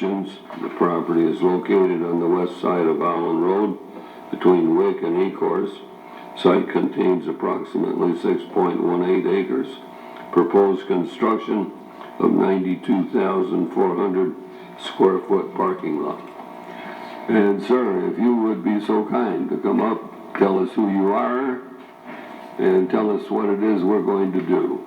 questions. The property is located on the west side of Holland Road between Wick and Ecorse. Site contains approximately 6.18 acres. Proposed construction of 92,400 square foot parking lot. And sir, if you would be so kind to come up, tell us who you are, and tell us what it is we're going to do.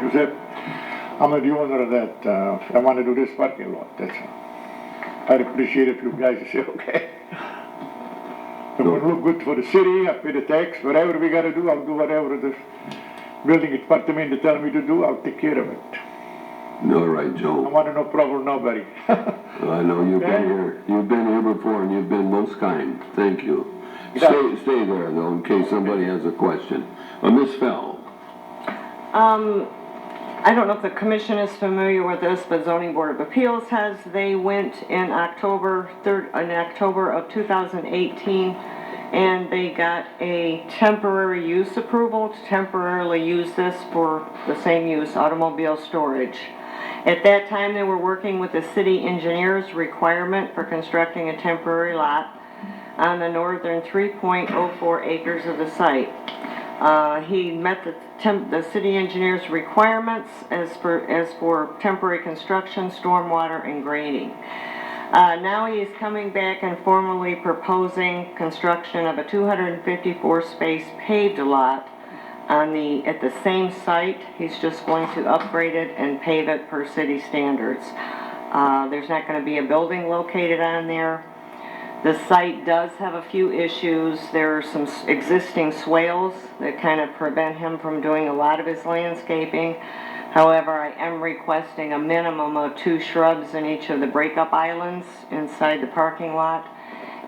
Giuseppe, I'm the owner of that, I want to do this parking lot, that's all. I'd appreciate if you guys say, okay. It would look good for the city, I pay the tax, whatever we gotta do, I'll do whatever the building department tell me to do, I'll take care of it. All right, Joe. I want no problem, nobody. I know you've been here. You've been here before, and you've been most kind. Thank you. Stay there, though, in case somebody has a question. Miss Fell. I don't know if the commission is familiar with this, but Zoning Board of Appeals has. They went in October of 2018, and they got a temporary use approval to temporarily use this for the same use, automobile storage. At that time, they were working with the city engineer's requirement for constructing a temporary lot on the northern 3.04 acres of the site. He met the city engineer's requirements as for temporary construction, stormwater, and grading. Now he is coming back and formally proposing construction of a 254 space paved lot at the same site. He's just going to upgrade it and pave it per city standards. There's not going to be a building located on there. The site does have a few issues. There are some existing swales that kind of prevent him from doing a lot of his landscaping. However, I am requesting a minimum of 2 shrubs in each of the breakup islands inside the parking lot,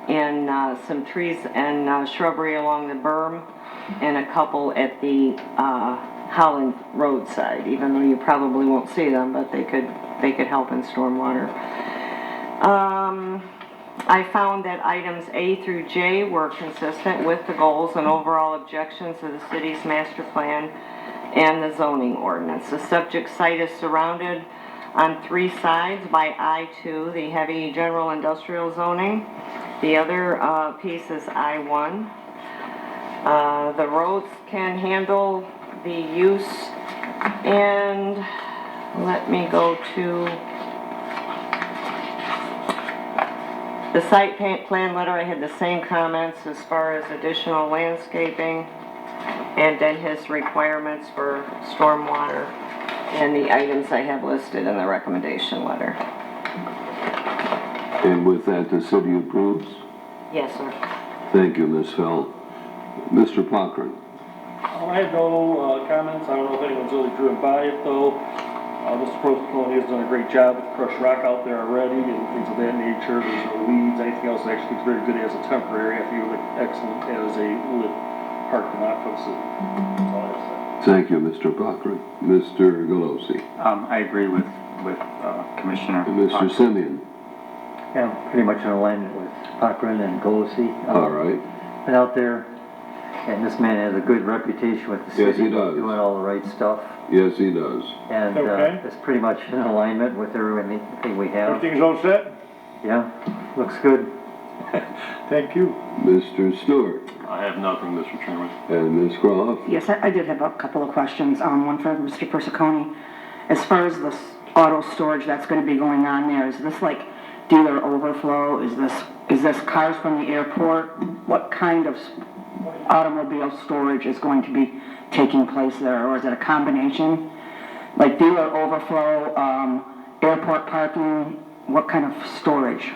and some trees and shrubbery along the berm, and a couple at the Holland Road side, even though you probably won't see them, but they could help in stormwater. I found that items A through J were consistent with the goals and overall objections of the city's master plan and the zoning ordinance. The subject site is surrounded on 3 sides by I-2, the heavy general industrial zoning. The other piece is I-1. The roads can handle the use, and let me go to the site plan letter. I had the same comments as far as additional landscaping, and then his requirements for stormwater and the items I have listed in the recommendation letter. And with that, the city approves? Yes, sir. Thank you, Ms. Fell. Mr. Cochran. I have no comments. I don't know if anyone's really driven by it, though. Mr. Prosecone has done a great job with crushed rock out there already and things of that nature. There's no weeds, anything else. It actually looks very good as a temporary. I think it would look excellent as a lit parking lot for the city. That's all I have to say. Thank you, Mr. Cochran. Mr. Galosi. I agree with Commissioner And Mr. Simeon. Yeah, pretty much in alignment with Cochran and Golosi. All right. Been out there, and this man has a good reputation with the city. Yes, he does. Doing all the right stuff. Yes, he does. And Okay. it's pretty much in alignment with everything we have. Everything's all set? Yeah, looks good. Thank you. Mr. Stewart. I have nothing, Mr. Chairman. And Ms. Croft. Yes, I did have a couple of questions. One for Mr. Persicone. As far as this auto storage that's going to be going on there, is this like dealer overflow? Is this cars from the airport? What kind of automobile storage is going to be taking place there, or is it a combination? Like dealer overflow, airport parking, what kind of storage?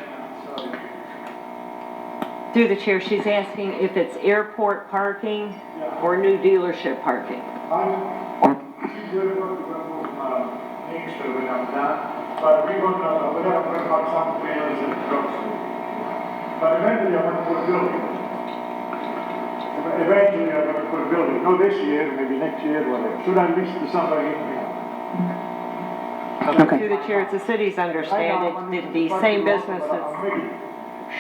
Through the chair, she's asking if it's airport parking or new dealership parking. Or But we're going to put out some trailers and trucks. But eventually I'm going to put a building. Eventually I'm going to put a building. Not this year, maybe next year, whatever. Should I lease to somebody? Okay. Through the chair, it's the city's understanding that the same business that's...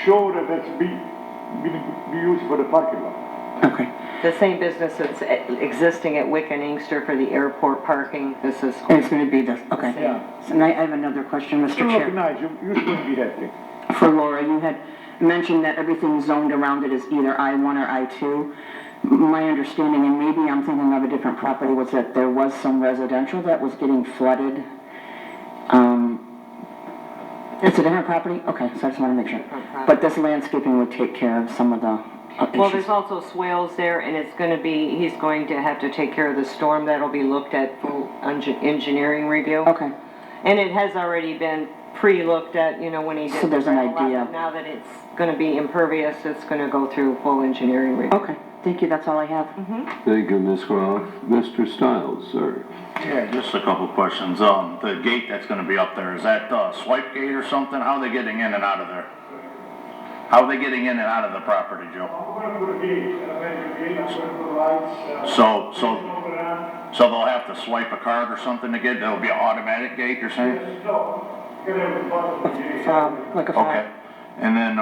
Sure that that's be used for the parking lot. Okay. The same business that's existing at Wick and Inkster for the airport parking, this is. And it's gonna be this, okay. Yeah. And I have another question, Mr. You look Chair. nice, you shouldn't be that thing. For Laura, you had mentioned that everything zoned around it is either I-1 or I-2. My understanding, and maybe I'm thinking of a different property, was that there was some residential that was getting flooded. It's a different property? Okay, so I just want to make sure. But this landscaping would take care of some of the Well, issues. there's also swales there, and it's gonna be, he's going to have to take care of the storm, that'll be looked at full engineering review. Okay, And it has already been pre-looked at, you know, when he did. So there's an the gravel idea. lot, but now that it's gonna be impervious, it's gonna go through full engineering review. okay, thank you, that's all I have. Thank you, Ms. Groff. Mr. Stiles, sir. Yeah, just a couple of questions. The gate that's gonna be up there, is that a swipe gate or something? How are they getting in and out of there? How are they getting in and out of the property, Joe? I'm gonna put a gate, I'm gonna put lights, So they'll have to swipe a card or something to get, there'll be an automatic gate, you're saying? no, you're gonna have a button for the gate. Like a fob. Okay. And then,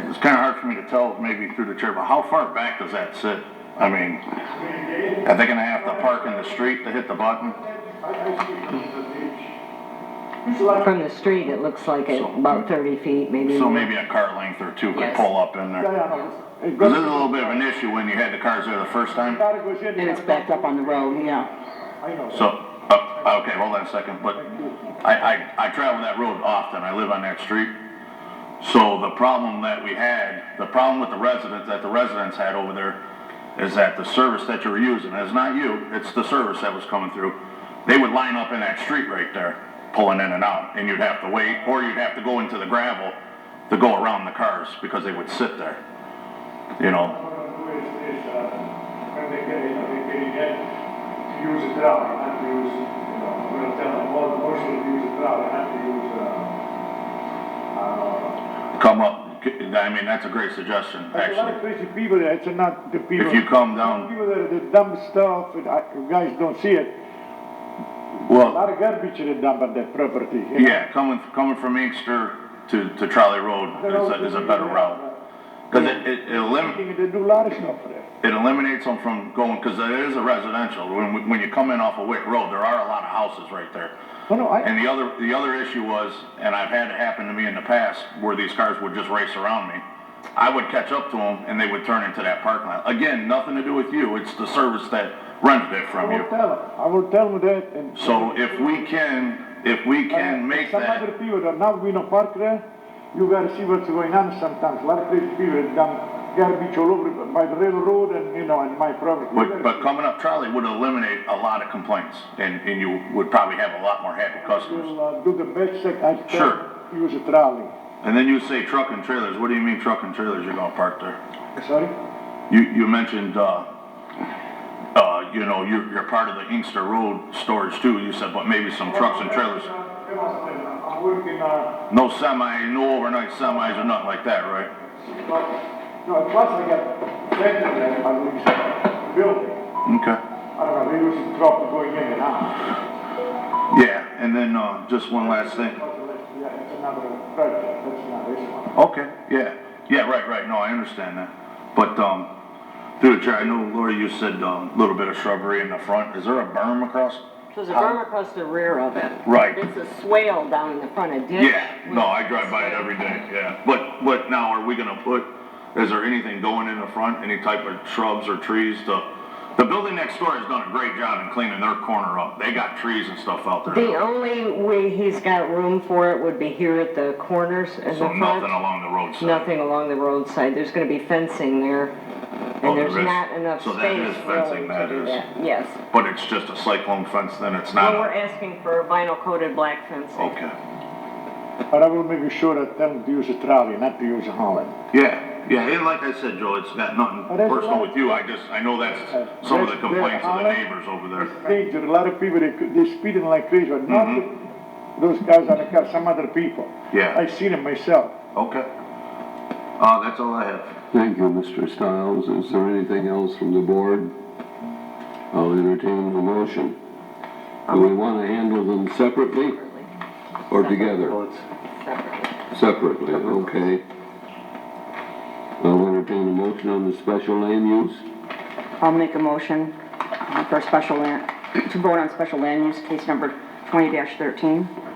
it's kinda hard for me to tell maybe through the chair, but how far back does that sit? I mean, are they gonna have to park in the street to hit the button? From the street, it looks like it, about 30 feet, maybe So more. maybe a car length or two could Yes. pull up in Yeah, there? yeah, no. Because this is a little bit of an issue when you had the cars there the first time. And it's backed up on the road, yeah. I know. So, okay, hold on a second, but I travel that road often, I live on that street. So the problem that we had, the problem with the residents had over there is that the service that you were using, and it's not you, it's the service that was coming through. They would line up in that street right there, pulling in and out, and you'd have to wait, or you'd have to go into the gravel to go around the cars because they would sit there, you know? When they get in, to use a trolley, not to use, I'm gonna tell them, mostly to use a trolley, not to use, Come up, I mean, that's a great suggestion, There's a lot of actually. crazy people there, it's not the people. If you come down, People that dump stuff, and you guys don't see it, a well, lot of garbage they dump on that property. You know? yeah, coming from Inkster to Trolley Road is a better route. Because it They do a lot of stuff there. eliminates them from going, because it is a residential. When you come in off of Wick Road, there are a lot of houses right there. Oh, no, And the other issue was, and I've had it happen to me in the past, where these cars would just race around me. I would catch up to them and they would turn into that parking lot. Again, nothing to do with you, it's the service that rented it from you. I will tell them that, and. So if we can make Some that, other people that now we don't park there, you gotta see what's going on sometimes. A lot of crazy people that dump garbage all over by the railroad and, and my property. but coming up Trolley would eliminate a lot of complaints, and you would probably have a lot more happy customers. We'll do the best I can. Sure. Use a trolley. And then you say truck and trailers, what do you mean truck and trailers you're gonna park there? Sorry? You mentioned, you're part of the Inkster Road storage too, you said, but maybe some trucks and trailers. I'm working, No overnight semis or nothing like that, right? no, plus I got rented there, I was building. Okay. I don't know, maybe we should drop it going in and out. Yeah, and then, just one last thing. Yeah, it's another project, that's not this one. Okay, yeah, right, no, I understand that. But, through the chair, I know, Laura, you said, a little bit of shrubbery in the front. Is there a berm across? There's a berm across the rear of it. Right. It's a swale down in the front, a ditch. Yeah, no, I drive by it every day, yeah. But now, are we gonna is there anything going in the front, any type of shrubs or trees the building next door has done a great job in cleaning their corner up. They got trees and stuff out there. The only way he's got room for it would be here at the corners in the So front. nothing along the roadside? Nothing along the roadside. There's gonna be fencing there, Oh, and there's there is? not enough So space. that is fencing, really that to do is. that. Yes. But it's just a cyclone fence, then it's Well, not we're asking for vinyl coated black fencing. okay. But I will make sure I tell them to use a trolley, not to use a Holland. Yeah, and like I said, Joe, it's got nothing But there's a personal lot- with you. I know that's some of the complaints of the neighbors over there. It's dangerous. A lot of people, they speeding like crazy, but not those guys on the car, some other people. Yeah. I seen them myself. Okay. That's all I have. Thank you, Mr. Stiles. Is there anything else from the board? I'll entertain a motion. Do we want to handle them separately or together? Separately. Separately, okay. I'll entertain a motion motion on the special land use? I'll make a motion for special land, to vote on special land use, case number 20-13.